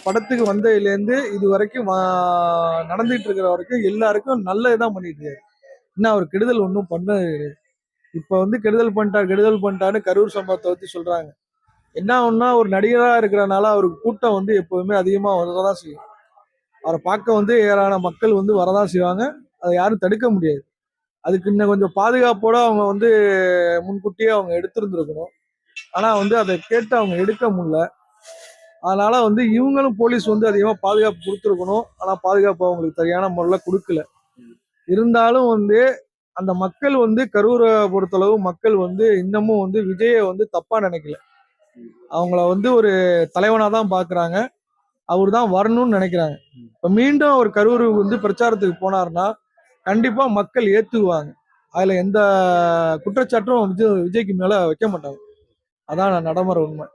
படத்துக்கு வந்ததுலேருந்து இது வரைக்கும் நடந்துட்டு இருக்கிற வரைக்கும் எல்லாருக்கும் நல்லதுதான் பண்ணிட்டு இருக்காரு. இன்னும் அவர் கெடுதல் ஒன்றும் பண்ண. இப்ப வந்து கெடுதல் பண்ணிட்டான்னு கரூர் சம்பவத்தை பத்தி சொல்றாங்க. என்ன ஒன்னா ஒரு நடிகரா இருக்கிறனால அவருக்கு கூட்டம் வந்து எப்போதுமே அதிகமா வரதான் செய்யும். அவரை பார்க்க வந்து ஏராளமான மக்கள் வந்து வரதான் செய்வாங்க. அதை யாரும் தடுக்க முடியாது. அதுக்கு இன்னும் கொஞ்சம் பாதுகாப்போட அவங்க வந்து முன்கூட்டியே அவங்க எடுத்திருந்திருக்கணும். ஆனா வந்து அதை கேட்டு அவங்க எடுக்க முடியல. அதனால வந்து இவங்களும் போலீஸ் வந்து அதிகமா பாதுகாப்பு கொடுத்துருக்கணும். ஆனா பாதுகாப்பு அவங்களுக்கு சரியான முறையில கொடுக்கல. இருந்தாலும் வந்து அந்த மக்கள் வந்து கரூரை பொறுத்தளவு மக்கள் வந்து இன்னமும் வந்து விஜயை வந்து தப்பா நினைக்கல. அவங்கள வந்து ஒரு தலைவனா தான் பாக்குறாங்க. அவர் தான் வரணும்னு நினைக்கிறாங்க. இப்ப மீண்டும் அவர் கரூர் வந்து பிரச்சாரத்துக்கு போனாருன்னா கண்டிப்பா மக்கள் ஏத்துக்குவாங்க. அதுல எந்த குற்றச்சாட்டும் விஜய்க்கு மேல வைக்க மாட்டாங்க. அதான் நடைமுறை உண்மை.